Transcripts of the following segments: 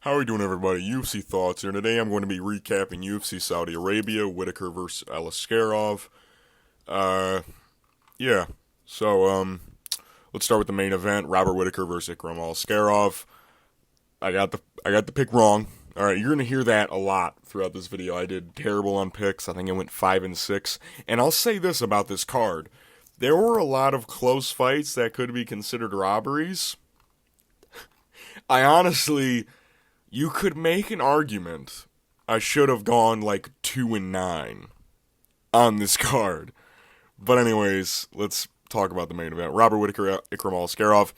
How are we doing, everybody? UFC Thoughts here. Today I'm going to be recapping UFC Saudi Arabia, Whitaker versus Alaskarov. Yeah. So, let's start with the main event, Robert Whitaker versus Ikram Alaskarov. I got the pick wrong. Alright, you're going to hear that a lot throughout this video. I did terrible on picks. I think I went 5-6. And I'll say this about this card. There were a lot of close fights that could be considered robberies. I honestly... You could make an argument I should have gone like 2-9 on this card. But anyways, let's talk about the main event. Robert Whitaker, Ikram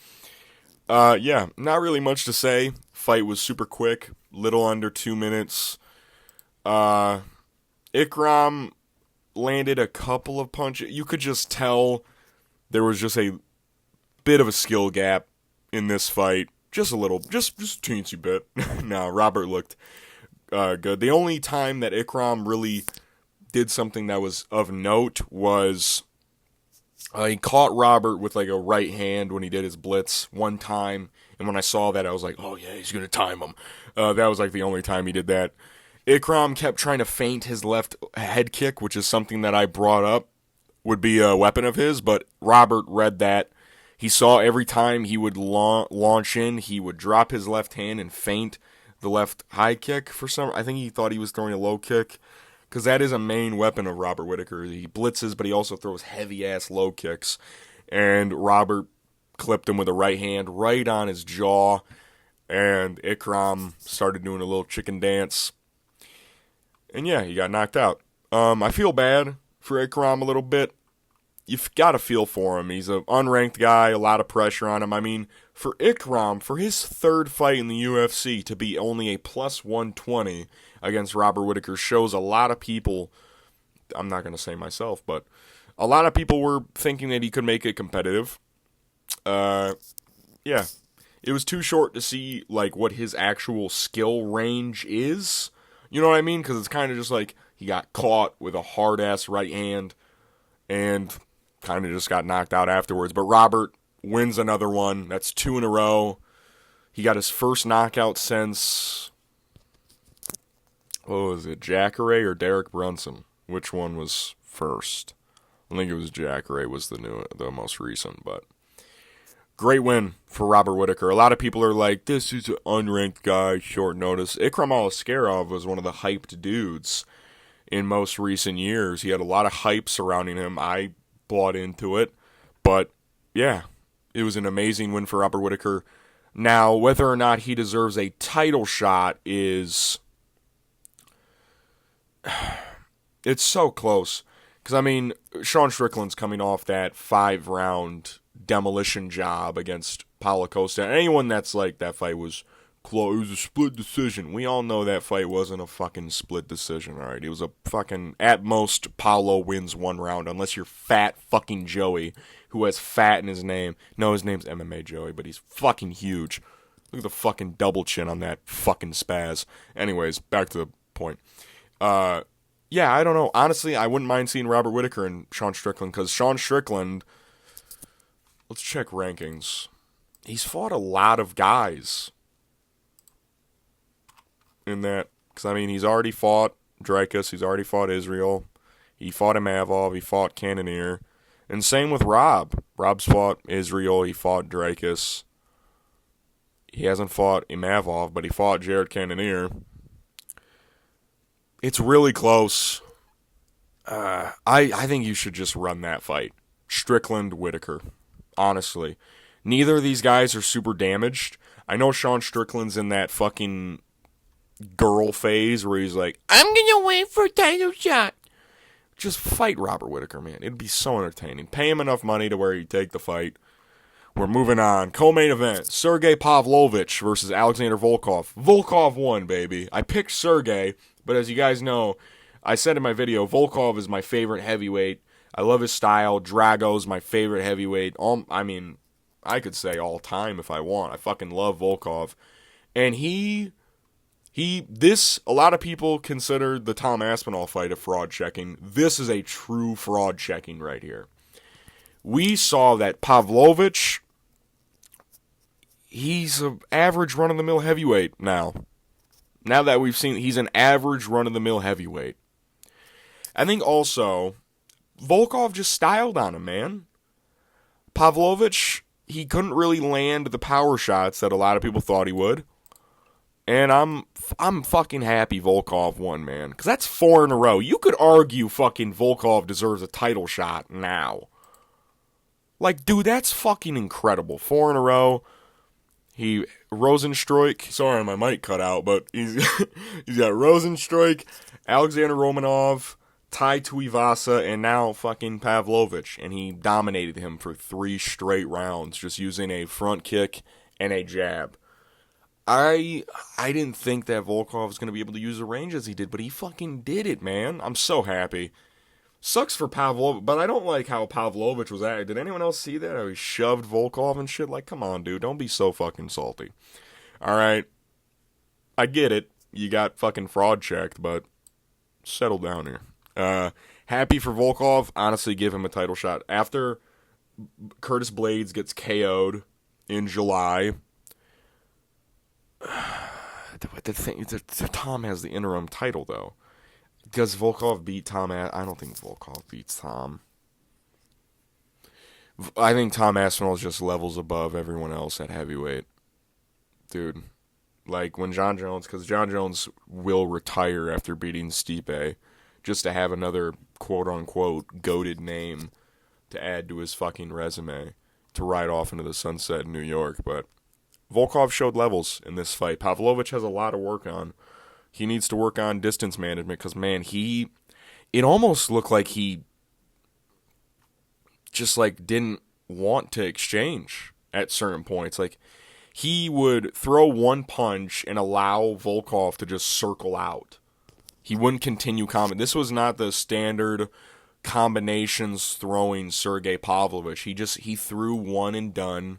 Alaskarov. Yeah, not really much to say. Fight was super quick, little under 2 minutes. Ikram landed a couple of punches. You could just tell there was just a bit of a skill gap in this fight. Just a little, just a teensy bit. No, Robert looked good. The only time that Ikram really did something that was of note was he caught Robert with like a right hand when he did his blitz one time. And when I saw that, I was like, oh yeah, he's going to time him. That was like the only time he did that. Ikram kept trying to feint his left head kick, which is something that I brought up would be a weapon of his, but Robert read that. He saw every time he would launch in, he would drop his left hand and feint the left high kick for some. I think he thought he was throwing a low kick, because that is a main weapon of Robert Whitaker. He blitzes, but he also throws heavy-ass low kicks. And Robert clipped him with a right hand right on his jaw, and Ikram started doing a little chicken dance. And yeah, he got knocked out. I feel bad for Ikram a little bit. You've got to feel for him. He's an unranked guy, a lot of pressure on him. I mean, for Ikram, for his third fight in the UFC to be only a plus 120 against Robert Whitaker shows a lot of people, I'm not going to say myself, but a lot of people were thinking that he could make it competitive. Yeah, it was too short to see like what his actual skill range is. You know what I mean? Because it's kind of just like he got caught with a hard-ass right hand and kind of just got knocked out afterwards. But Robert wins another one. That's 2 in a row. He got his first knockout since, what was it, Jacare or Derek Brunson? Which one was first? I think it was Jacare was the most recent, but great win for Robert Whitaker. A lot of people are like, this is an unranked guy, short notice. Ikram Alaskarov was one of the hyped dudes in most recent years. He had a lot of hype surrounding him. I bought into it. But, yeah, it was an amazing win for Robert Whitaker. Now, whether or not he deserves a title shot is... It's so close. Because, I mean, Sean Strickland's coming off that 5-round demolition job against Paulo Costa. Anyone that's like, that fight was close. It was a split decision. We all know that fight wasn't a fucking split decision, alright? It was a fucking, at most, Paulo wins 1 round, unless you're Fat fucking Joey, who has fat in his name. No, his name's MMA Joey, but he's fucking huge. Look at the fucking double chin on that fucking spaz. Anyways, back to the point. Yeah, I don't know. Honestly, I wouldn't mind seeing Robert Whitaker and Sean Strickland, because Sean Strickland, let's check rankings. He's fought a lot of guys in that, because I mean, he's already fought Dreykus, he's already fought Israel, he fought Imavov, he fought Cannonier, and same with Rob. Rob's fought Israel, he fought Dreykus, he hasn't fought Imavov, but he fought Jared Cannonier. It's really close. I think you should just run that fight. Strickland, Whitaker. Honestly. Neither of these guys are super damaged. I know Sean Strickland's in that fucking girl phase where he's like, I'm gonna wait for a title shot. Just fight Robert Whitaker, man. It'd be so entertaining. Pay him enough money to where he'd take the fight. We're moving on. Co-main event. Sergey Pavlovich versus Alexander Volkov. Volkov won, baby. I picked Sergey, but as you guys know, I said in my video, Volkov is my favorite heavyweight. I love his style. Drago's my favorite heavyweight. I mean, I could say all time if I want. I fucking love Volkov. And a lot of people consider the Tom Aspinall fight a fraud checking. This is a true fraud checking right here. We saw that Pavlovich, he's an average run-of-the-mill heavyweight now. Now that we've seen he's an average run-of-the-mill heavyweight. I think also Volkov just styled on him, man. Pavlovich, he couldn't really land the power shots that a lot of people thought he would. And I'm fucking happy Volkov won, man. Because that's 4 in a row. You could argue fucking Volkov deserves a title shot now. Like, dude, that's fucking incredible. 4 in a row. He, Rosenstruik. Sorry, my mic cut out, but he's got Rosenstruik, Alexander Romanov, Tai Tuivasa, and now fucking Pavlovich. And he dominated him for 3 straight rounds, just using a front kick and a jab. I didn't think that Volkov was going to be able to use the range as he did, but he fucking did it, man. I'm so happy. Sucks for Pavlovich, but I don't like how Pavlovich was acting. Did anyone else see that? How he shoved Volkov and shit? Like, come on, dude. Don't be so fucking salty. Alright. I get it. You got fucking fraud checked, but settle down here. Happy for Volkov. Honestly, give him a title shot. After Curtis Blades gets KO'd in July... The thing, Tom has the interim title, though. Does Volkov beat Tom? I don't think Volkov beats Tom. I think Tom Aspinall is just levels above everyone else at heavyweight. Dude. Like, when John Jones... Because John Jones will retire after beating Stipe, just to have another quote-unquote goated name to add to his fucking resume to ride off into the sunset in New York, but... Volkov showed levels in this fight. Pavlovich has a lot to work on. He needs to work on distance management because, man, it almost looked like he just, like, didn't want to exchange at certain points. Like, he would throw one punch and allow Volkov to just circle out. He wouldn't continue This was not the standard combinations throwing Sergey Pavlovich. He threw one and done.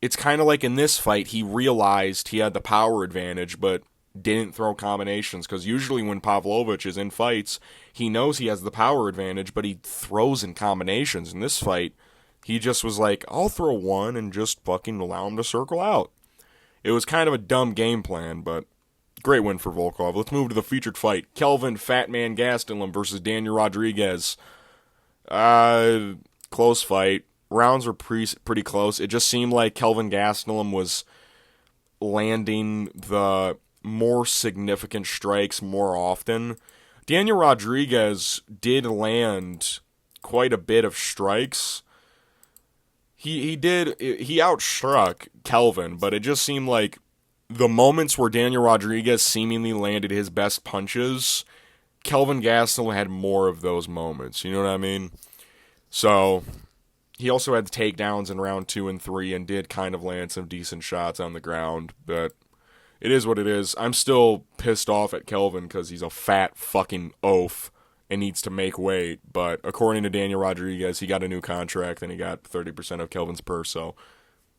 It's kind of like in this fight, he realized he had the power advantage, but didn't throw combinations. Because usually when Pavlovich is in fights, he knows he has the power advantage, but he throws in combinations. In this fight, he just was like, I'll throw one and just fucking allow him to circle out. It was kind of a dumb game plan, but great win for Volkov. Let's move to the featured fight. Kelvin Fatman Gastelum versus Daniel Rodriguez. Close fight. Rounds were pretty close. It just seemed like Kelvin Gastelum was landing the more significant strikes more often. Daniel Rodriguez did land quite a bit of strikes. He outstruck Kelvin, but it just seemed like the moments where Daniel Rodriguez seemingly landed his best punches, Kelvin Gastelum had more of those moments. You know what I mean? So... He also had the takedowns in round 2 and 3 and did kind of land some decent shots on the ground, but it is what it is. I'm still pissed off at Kelvin because he's a fat fucking oaf and needs to make weight, but according to Daniel Rodriguez, he got a new contract and he got 30% of Kelvin's purse, so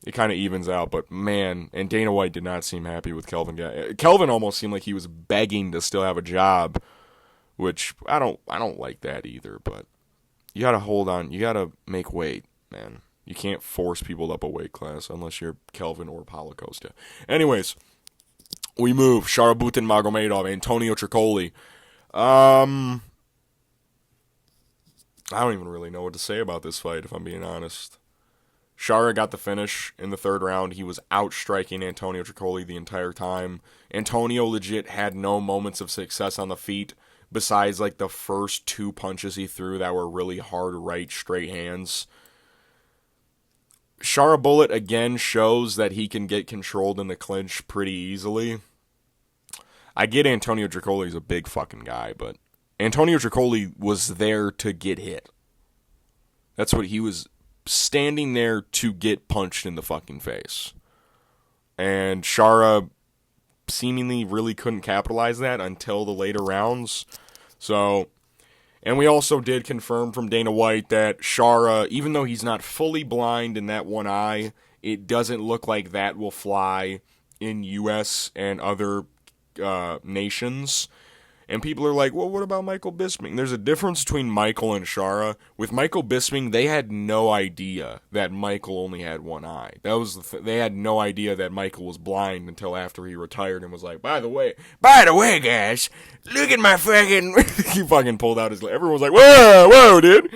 it kind of evens out, but man, and Dana White did not seem happy with Kelvin. Kelvin almost seemed like he was begging to still have a job, which I don't like that either, but... You gotta hold on. You gotta make weight, man. You can't force people up a weight class unless you're Kelvin or Paulo Costa. Anyways, we move. Sharabutin Magomedov, Antonio Tricoli. I don't even really know what to say about this fight, if I'm being honest. Shara got the finish in the 3rd round. He was outstriking Antonio Tricoli the entire time. Antonio legit had no moments of success on the feet. Besides, like, the first 2 punches he threw that were really hard right straight hands. Shara Bullet, again, shows that he can get controlled in the clinch pretty easily. I get Antonio Tricoli's a big fucking guy, but Antonio Tricoli was there to get hit. That's what he was standing there to get punched in the fucking face. And Shara seemingly really couldn't capitalize that until the later rounds. So, and we also did confirm from Dana White that Shara, even though he's not fully blind in that one eye, it doesn't look like that will fly in U.S. and other nations. And people are like, well, what about Michael Bisping? There's a difference between Michael and Shara. With Michael Bisping, they had no idea that Michael only had one eye. That was they had no idea that Michael was blind until after he retired and was like, by the way, guys, look at my fucking... He fucking pulled out his... Everyone was like, whoa, dude.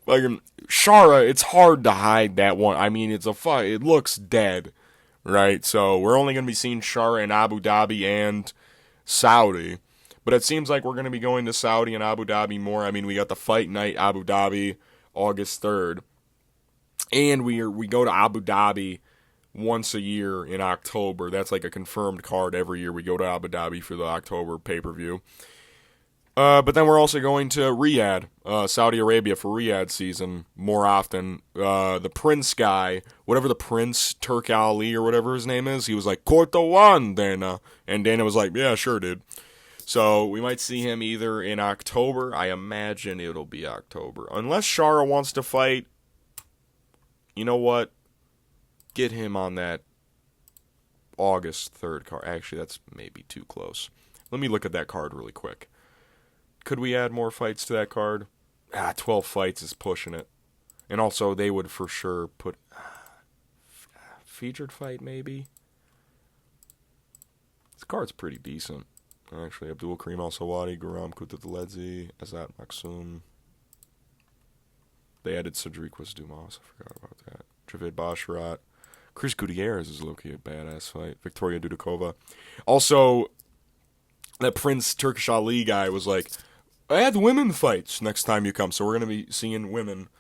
Fucking Shara, it's hard to hide that one. I mean, it looks dead, right? So we're only going to be seeing Shara in Abu Dhabi and Saudi. But it seems like we're going to be going to Saudi and Abu Dhabi more. I mean, we got the fight night Abu Dhabi August 3rd. And we go to Abu Dhabi once a year in October. That's like a confirmed card every year. We go to Abu Dhabi for the October pay-per-view. But then we're also going to Riyadh, Saudi Arabia for Riyadh season more often. The Prince guy, whatever the Prince, Turk Ali or whatever his name is, he was like, Corto one, Dana. And Dana was like, yeah, sure, dude. So we might see him either in October. I imagine it'll be October. Unless Shara wants to fight, you know what? Get him on that August 3rd card. Actually, that's maybe too close. Let me look at that card really quick. Could we add more fights to that card? 12 fights is pushing it. And also, they would for sure put... featured fight, maybe? This card's pretty decent. Actually, Abdul Karim Al-Sawadi, Guram Kutateledzi, Azat Maksum. They added Cedric Dumas. I forgot about that. Javid Basharat. Chris Gutierrez is low-key a badass fight. Victoria Dudakova. Also, that Prince Turkish Ali guy was like, add women fights next time you come. So we're going to be seeing women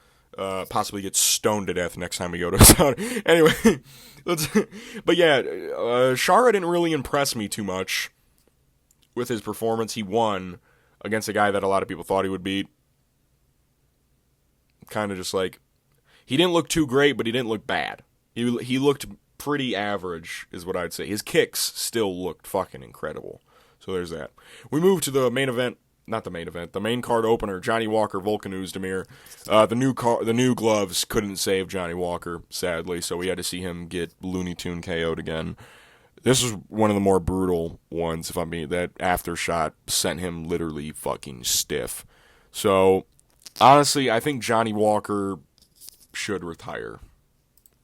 possibly get stoned to death next time we go to Saudi. Anyway, but yeah, Shara didn't really impress me too much with his performance. He won against a guy that a lot of people thought he would beat. Kind of just like, he didn't look too great, but he didn't look bad. He looked pretty average, is what I'd say. His kicks still looked fucking incredible. So there's that. We move to the main event. Not the main event. The main card opener. Johnny Walker, Volkan Oezdemir. The new gloves couldn't save Johnny Walker, sadly. So we had to see him get Looney Tune KO'd again. This was one of the more brutal ones, if I'm being... That aftershoot sent him literally fucking stiff. So, honestly, I think Johnny Walker should retire.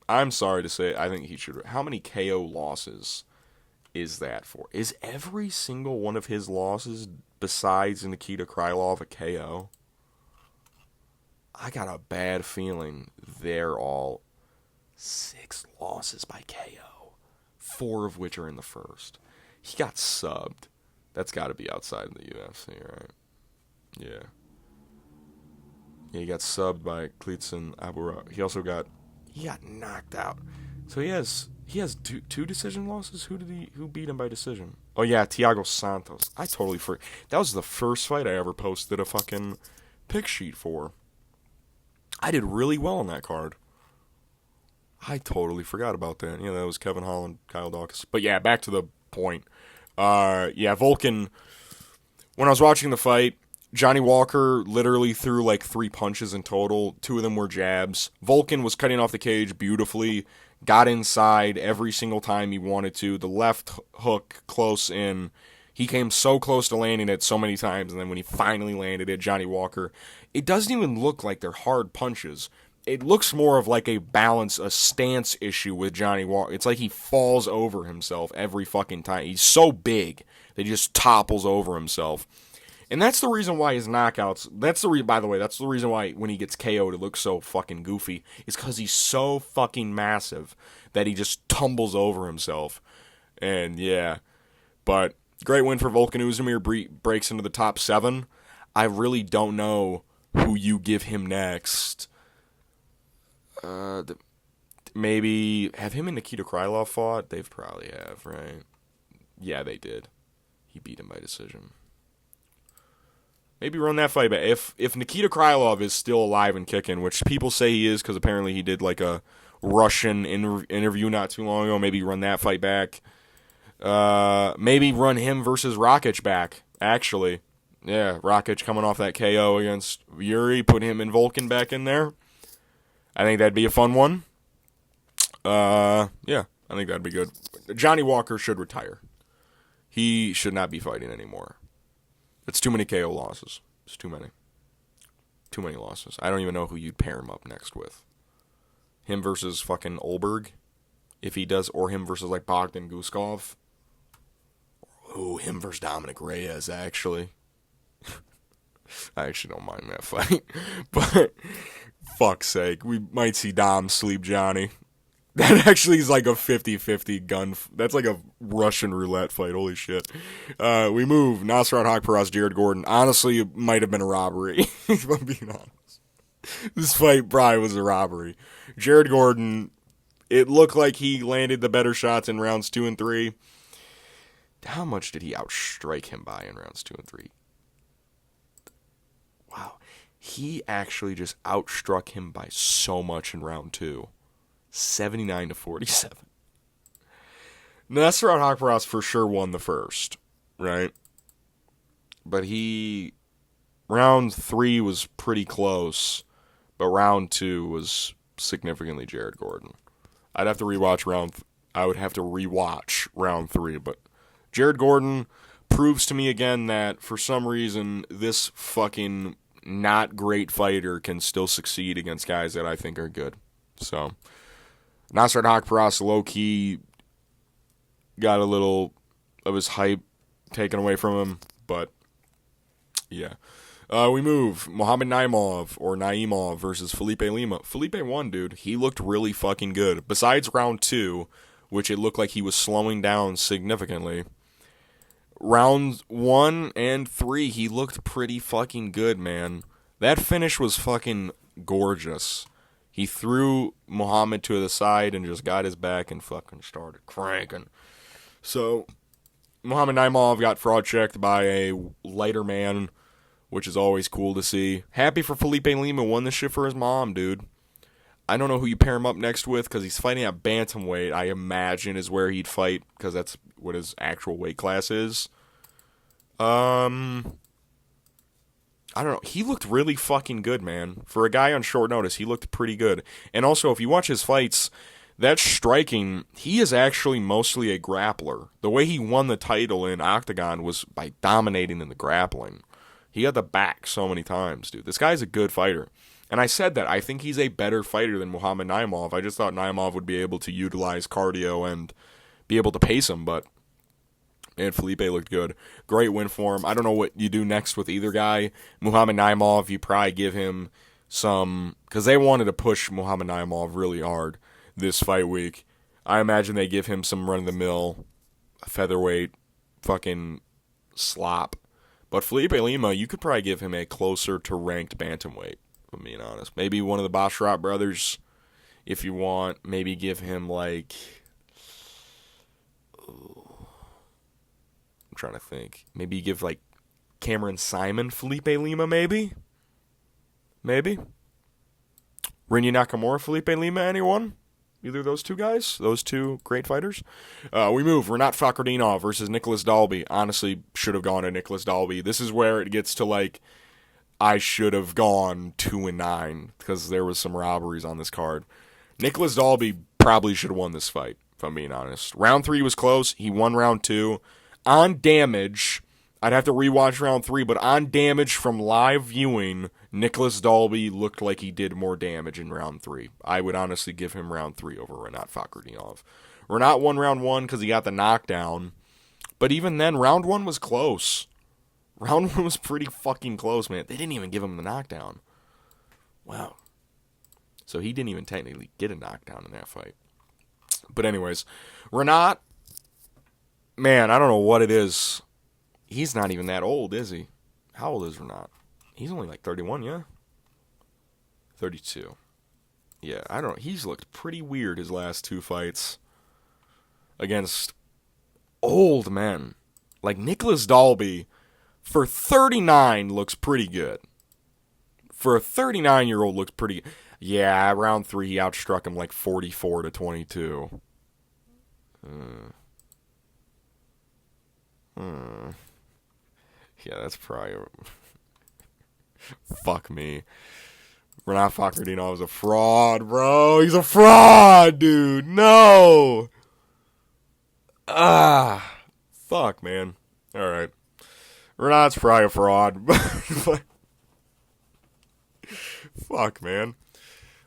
I'm sorry to say, I think he should... How many KO losses is that for? Is every single one of his losses, besides Nikita Krylov, a KO? I got a bad feeling they're all 6 losses by KO. 4 of which are in the first. He got subbed. That's got to be outside the UFC, right? Yeah. Yeah, he got subbed by Klitsin Abura. He also got knocked out. So he has two decision losses. Who beat him by decision? Oh yeah, Thiago Santos. I totally forgot. That was the first fight I ever posted a fucking pick sheet for. I did really well on that card. I totally forgot about that. Yeah, that was Kevin Holland, Kyle Dawkins. But yeah, back to the point. Volkan, when I was watching the fight, Johnny Walker literally threw like 3 punches in total. 2 of them were jabs. Volkan was cutting off the cage beautifully, got inside every single time he wanted to. The left hook close in. He came so close to landing it so many times, and then when he finally landed it, Johnny Walker, it doesn't even look like they're hard punches. It looks more of like a stance issue with Johnny Walker. It's like he falls over himself every fucking time. He's so big that he just topples over himself. And that's the reason why his knockouts, by the way, that's the reason why when he gets KO'd it looks so fucking goofy. It's because he's so fucking massive that he just tumbles over himself. And yeah, but great win for Volkan Oezdemir, breaks into the top 7. I really don't know who you give him next. Maybe have him and Nikita Krylov fought? They've probably have, right? Yeah, they did. He beat him by decision. Maybe run that fight back. If Nikita Krylov is still alive and kicking, which people say he is because apparently he did like a Russian interview not too long ago, maybe run that fight back. Maybe run him versus Rakic back, actually. Yeah, Rakic coming off that KO against Yuri, put him and Volkan back in there. I think that'd be a fun one. Yeah, I think that'd be good. Johnny Walker should retire. He should not be fighting anymore. It's too many KO losses. It's too many. Too many losses. I don't even know who you'd pair him up next with. Him versus fucking Olberg, if he does, or him versus like Bogdan Guskov. Ooh, him versus Dominic Reyes, actually. I actually don't mind that fight. But, fuck's sake, we might see Dom sleep Johnny. That actually is like a 50-50 gun. That's like a Russian roulette fight. Holy shit. We move. Nasrat Haqparast, Jared Gordon. Honestly, it might have been a robbery, if I'm being honest. This fight probably was a robbery. Jared Gordon, it looked like he landed the better shots in rounds 2 and 3. How much did he outstrike him by in rounds 2 and 3? Wow. He actually just outstruck him by so much in round 2. 79-47. Nasrat Haqparast for sure won the first, right? But round 3 was pretty close, but round 2 was significantly Jared Gordon. I would have to rewatch round 3, but Jared Gordon proves to me again that for some reason this fucking not great fighter can still succeed against guys that I think are good. So, Nasrat Haqparast low-key got a little of his hype taken away from him, but yeah. We move. Muhammad Naimov versus Felipe Lima. Felipe won, dude. He looked really fucking good. Besides round 2, which it looked like he was slowing down significantly, rounds 1 and 3, he looked pretty fucking good, man. That finish was fucking gorgeous. He threw Muhammad to the side and just got his back and fucking started cranking. So, Muhammad Naimov got fraud checked by a lighter man, which is always cool to see. Happy for Felipe Lima, won this shit for his mom, dude. I don't know who you pair him up next with, because he's fighting at bantamweight, I imagine is where he'd fight, because that's what his actual weight class is. I don't know. He looked really fucking good, man. For a guy on short notice, he looked pretty good. And also, if you watch his fights, that striking, he is actually mostly a grappler. The way he won the title in Octagon was by dominating in the grappling. He got the back so many times, dude. This guy's a good fighter. And I said that. I think he's a better fighter than Muhammad Naimov. I just thought Naimov would be able to utilize cardio and be able to pace him, but man, Felipe looked good. Great win for him. I don't know what you do next with either guy. Muhammad Naimov, you probably give him some, because they wanted to push Muhammad Naimov really hard this fight week. I imagine they give him some run-of-the-mill featherweight fucking slop. But Felipe Lima, you could probably give him a closer to ranked bantamweight, if I'm being honest. Maybe one of the Basharat brothers, if you want. Maybe give him like, I'm trying to think. Maybe give like Cameron Simon Felipe Lima, maybe? Maybe? Rinya Nakamura Felipe Lima, anyone? Either of those two guys? Those two great fighters? We move. Renat Fakhretdinov versus Nicholas Dalby. Honestly, should have gone to Nicholas Dalby. This is where it gets to like, I should have gone 2-9 because there was some robberies on this card. Nicholas Dalby probably should have won this fight, if I'm being honest. Round 3 was close. He won round 2. On damage, I'd have to rewatch round 3, but on damage from live viewing, Nicholas Dalby looked like he did more damage in round 3. I would honestly give him round 3 over Renat Fakhretdinov. Renat won round 1 because he got the knockdown, but even then, round 1 was close. Round 1 was pretty fucking close, man. They didn't even give him the knockdown. Wow. So he didn't even technically get a knockdown in that fight. But anyways, Renat, man, I don't know what it is. He's not even that old, is he? How old is Renat? He's only like 31, yeah? 32. Yeah, I don't know. He's looked pretty weird his last 2 fights against old men. Like Nicholas Dalby, for 39, looks pretty good. For a 39-year-old, looks pretty good. Yeah, round 3, he outstruck him like 44-22. Yeah, that's probably... Fuck me. Renat Fakhretdinov is a fraud, bro. He's a fraud, dude. No. Fuck, man. All right. Renat's probably a fraud. Fuck, man.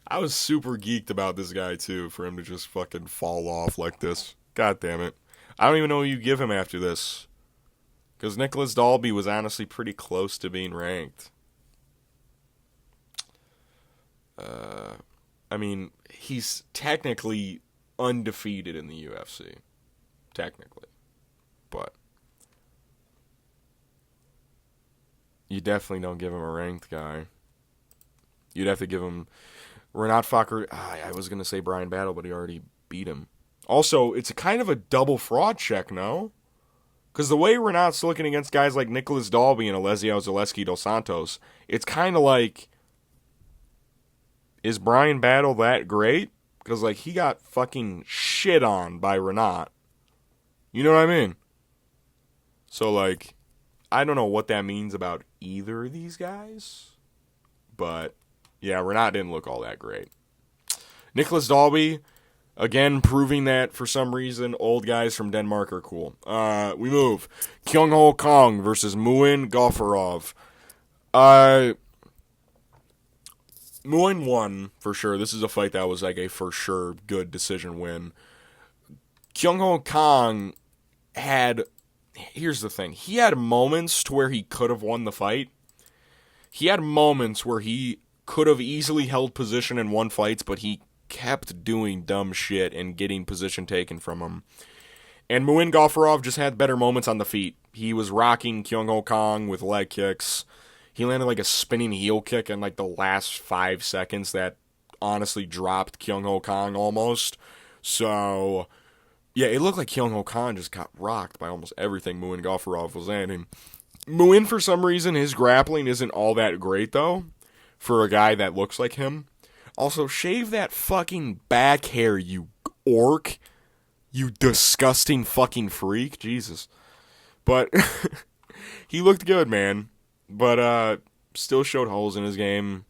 I was super geeked about this guy, too, for him to just fucking fall off like this. God damn it. I don't even know who you give him after this. Because Nicholas Dalby was honestly pretty close to being ranked. I mean, he's technically undefeated in the UFC. Technically. But you definitely don't give him a ranked guy. You'd have to give him Renat Fakhri. I was going to say Brian Battle, but he already beat him. Also, it's a kind of a double fraud check, no? Because the way Renat's looking against guys like Nicholas Dalby and Alessio Zaleski dos Santos, it's kind of like, is Brian Battle that great? Because, like, he got fucking shit on by Renat. You know what I mean? So, like, I don't know what that means about either of these guys. But, yeah, Renat didn't look all that great. Nicholas Dalby, again, proving that, for some reason, old guys from Denmark are cool. We move. Kyung-Ho Kong versus Muin Ghafarov. Muin won, for sure. This is a fight that was, like, a for sure good decision win. Kyung-Ho Kong had... Here's the thing. He had moments to where he could have won the fight. He had moments where he could have easily held position and won fights, but he kept doing dumb shit and getting position taken from him. And Muin Ghafarov just had better moments on the feet. He was rocking Kyung-Ho Kong with leg kicks. He landed like a spinning heel kick in like the last 5 seconds that honestly dropped Kyung-Ho Kong almost. So, yeah, it looked like Kyung-Ho Kong just got rocked by almost everything Muin Ghafarov was landing. Muin, for some reason, his grappling isn't all that great, though, for a guy that looks like him. Also, shave that fucking back hair, you orc. You disgusting fucking freak. Jesus. But he looked good, man. But still showed holes in his game.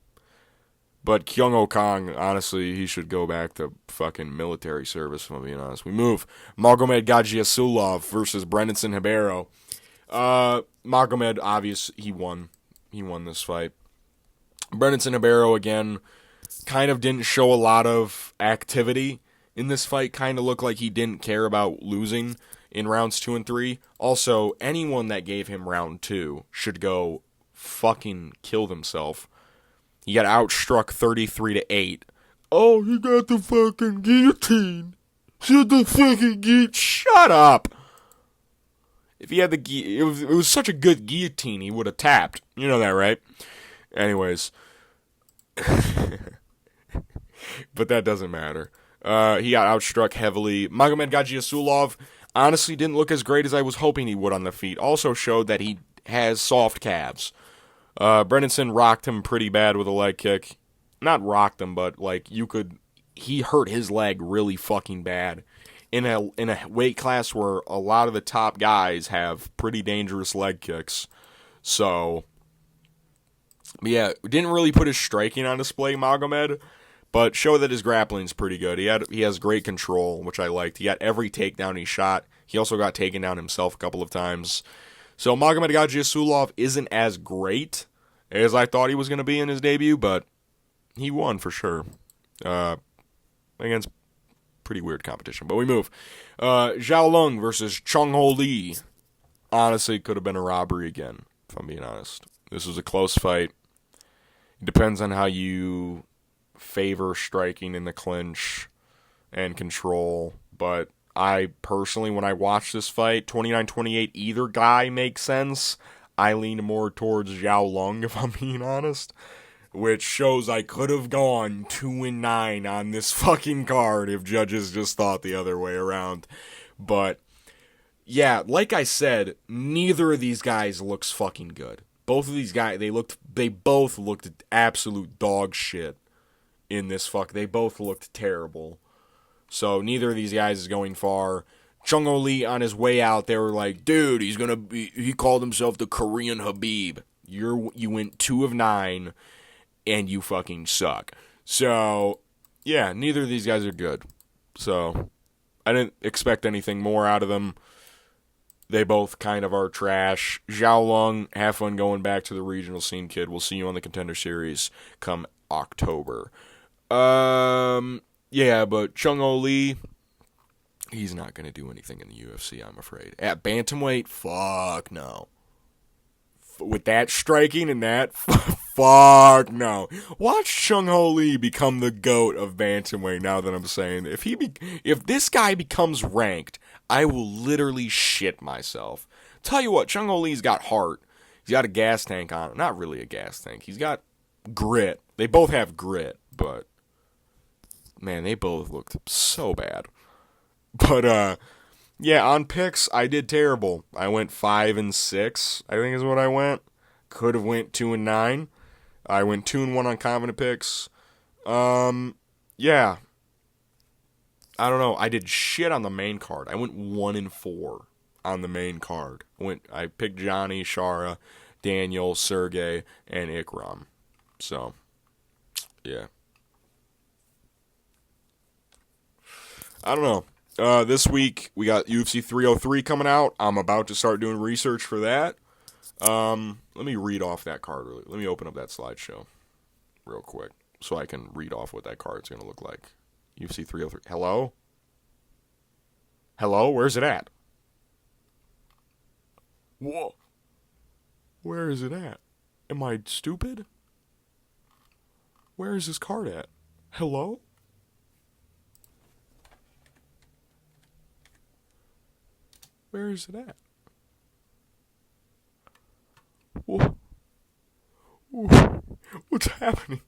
But Kyung-Ho Kong, honestly, he should go back to fucking military service, if I'm being honest. We move. Magomed Gajiasulov versus Brandon Ribeiro. Magomed, obvious, he won. He won this fight. Brandon Ribeiro, again, kind of didn't show a lot of activity in this fight. Kind of looked like he didn't care about losing in rounds 2 and 3. Also, anyone that gave him round 2 should go fucking kill themselves. He got outstruck 33-8. Oh, he got the fucking guillotine. Shut the fucking guillotine. Shut up. If he had the it was such a good guillotine, he would have tapped. You know that, right? Anyways. But that doesn't matter. He got outstruck heavily. Magomed Gajiasulov honestly didn't look as great as I was hoping he would on the feet. Also showed that he has soft calves. Brendan rocked him pretty bad with a leg kick. Not rocked him, but like he hurt his leg really fucking bad. In a weight class where a lot of the top guys have pretty dangerous leg kicks. So, yeah, didn't really put his striking on display, Magomed, but showed that his grappling's pretty good. He has great control, which I liked. He got every takedown he shot. He also got taken down himself a couple of times. So Magomed Gajiasulov isn't as great as I thought he was going to be in his debut, but he won for sure. Against pretty weird competition. But we move. Zhao Lung versus Chung Ho Lee. Honestly, could have been a robbery again, if I'm being honest. This was a close fight. It depends on how you favor striking in the clinch and control. But I personally, when I watch this fight, 29-28, either guy makes sense. I lean more towards Zhao Lung, if I'm being honest. Which shows I could have gone 2-9 on this fucking card if judges just thought the other way around. But, yeah, like I said, neither of these guys looks fucking good. Both of these guys, they both looked absolute dog shit in this fuck. They both looked terrible. So neither of these guys is going far. Chung Ho Lee, on his way out, they were like, dude, he called himself the Korean Habib. You went 2 of 9. And you fucking suck. So, yeah, neither of these guys are good. So, I didn't expect anything more out of them. They both kind of are trash. Zhao Lung, have fun going back to the regional scene, kid. We'll see you on the Contender Series come October. Yeah, but Chung-Oh Lee, he's not going to do anything in the UFC, I'm afraid. At bantamweight, fuck no. With that striking and that, fuck no. Watch Chung-Oh Lee become the GOAT of bantamweight. Now that I'm saying, if this guy becomes ranked, I will literally shit myself. Tell you what, Chung-Oh Lee's got heart. He's got a gas tank on him. Not really a gas tank. He's got grit. They both have grit, but man, they both looked so bad. But yeah, on picks, I did terrible. I went 5-6, I think is what I went. Could have went 2-9. I went 2-1 on confident picks. Yeah. I don't know. I did shit on the main card. I went 1-4 on the main card. I picked Johnny, Shara, Daniel, Sergey, and Ikram. So, yeah. I don't know. This week, we got UFC 303 coming out. I'm about to start doing research for that. Let me read off that card. Let me open up that slideshow real quick so I can read off what that card's going to look like. UFC 303. Hello? Hello? Where's it at? Whoa. Where is it at? Am I stupid? Where is this card at? Hello? Where is it at? Whoa. What's happening?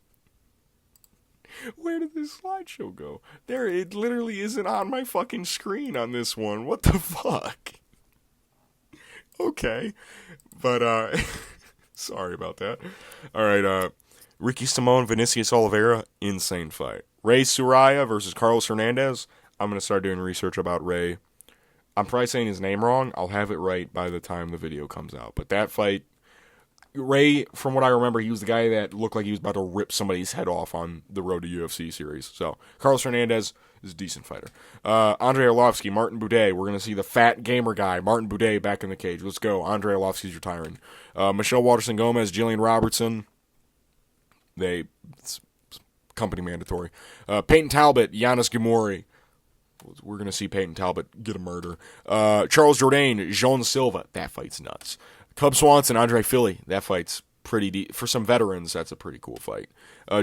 Where did this slideshow go? There, it literally isn't on my fucking screen on this one. What the fuck? Okay. But, sorry about that. Alright, Ricky Simon, Vinicius Oliveira, insane fight. Ray Soraya versus Carlos Hernandez. I'm going to start doing research about Ray. I'm probably saying his name wrong. I'll have it right by the time the video comes out. But that fight, Ray, from what I remember, he was the guy that looked like he was about to rip somebody's head off on the Road to UFC series. So, Carlos Hernandez is a decent fighter. Andrei Arlovsky, Martin Buday. We're going to see the fat gamer guy, Martin Buday, back in the cage. Let's go. Andrei Arlovsky's retiring. Michelle Waterson-Gomez, Jillian Robertson. It's company mandatory. Peyton Talbot, Giannis Gumori. We're going to see Peyton Talbot get a murder. Charles Jourdain, Joan Silva. That fight's nuts. Cub Swanson, Andre Philly. That fight's pretty deep. For some veterans, that's a pretty cool fight.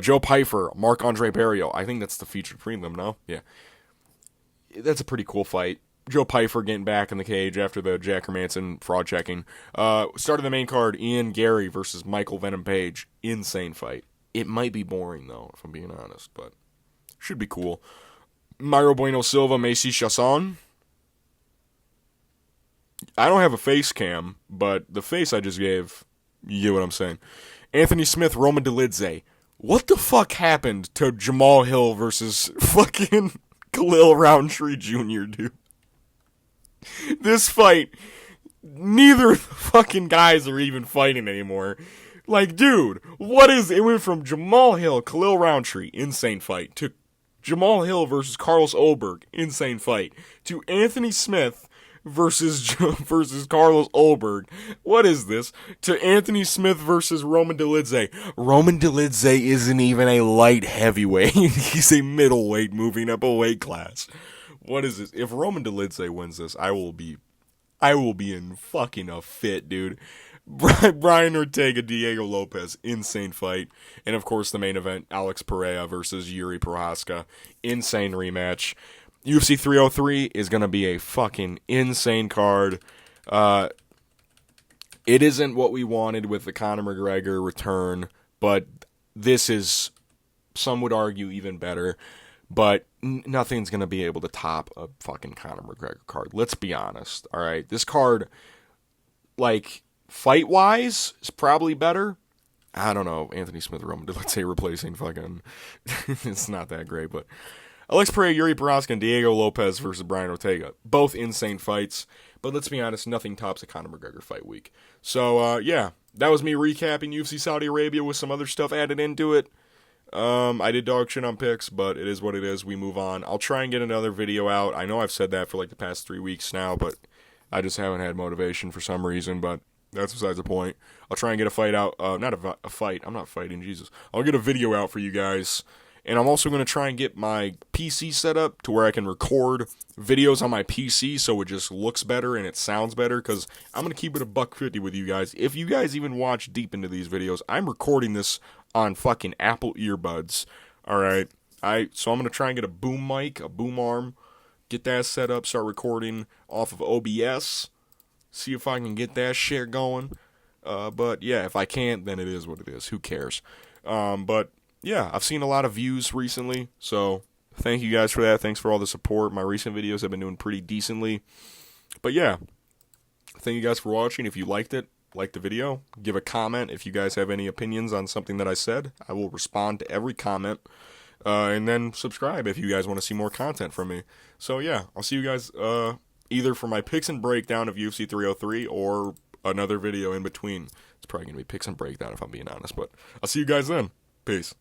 Joe Pyfer, Marc-Andre Barrio. I think that's the featured prelim, no? Yeah. That's a pretty cool fight. Joe Pyfer getting back in the cage after the Jack Hermanson fraud checking. Started the main card, Ian Gary versus Michael Venom Page. Insane fight. It might be boring, though, if I'm being honest, but should be cool. Mauro Bueno Silva, Macy Chasson. I don't have a face cam, but the face I just gave, you get what I'm saying. Anthony Smith, Roman Dolidze. What the fuck happened to Jamal Hill versus fucking Khalil Roundtree Jr., dude? This fight, neither of the fucking guys are even fighting anymore. Like, dude, what is it? Went from Jamal Hill, Khalil Roundtree, insane fight, to Jamal Hill versus Carlos Ulberg, insane fight, to Anthony Smith versus Carlos Ulberg. What is this? To Anthony Smith versus Roman Dolidze. Roman Dolidze isn't even a light heavyweight. He's a middleweight moving up a weight class. What is this? If Roman Dolidze wins this, I will be in fucking a fit, dude. Brian Ortega, Diego Lopez, insane fight. And of course the main event, Alex Pereira versus Yuri Prohaska, insane rematch. UFC 303 is going to be a fucking insane card. It isn't what we wanted with the Conor McGregor return, but this is, some would argue, even better. But nothing's going to be able to top a fucking Conor McGregor card. Let's be honest, all right? This card, like, fight-wise, is probably better. I don't know, Anthony Smith, Roman, let's say replacing fucking, it's not that great, but Alex Pereira, Yuri Prohaska, and Diego Lopez versus Brian Ortega. Both insane fights, but let's be honest, nothing tops a Conor McGregor fight week. So, yeah, that was me recapping UFC Saudi Arabia with some other stuff added into it. I did dog shit on picks, but it is what it is. We move on. I'll try and get another video out. I know I've said that for like the past 3 weeks now, but I just haven't had motivation for some reason, but that's besides the point. I'll try and get a fight out. Not a fight. I'm not fighting, Jesus. I'll get a video out for you guys. And I'm also going to try and get my PC set up to where I can record videos on my PC so it just looks better and it sounds better. Because I'm going to keep it $150 with you guys. If you guys even watch deep into these videos, I'm recording this on fucking Apple earbuds. Alright? So I'm going to try and get a boom mic, a boom arm. Get that set up, start recording off of OBS. See if I can get that shit going. But yeah, if I can't, then it is what it is. Who cares? But yeah, I've seen a lot of views recently, so thank you guys for that. Thanks for all the support. My recent videos have been doing pretty decently. But yeah, thank you guys for watching. If you liked it, like the video, give a comment. If you guys have any opinions on something that I said, I will respond to every comment. And then subscribe if you guys want to see more content from me. So yeah, I'll see you guys either for my picks and breakdown of UFC 303 or another video in between. It's probably going to be picks and breakdown if I'm being honest, but I'll see you guys then. Peace.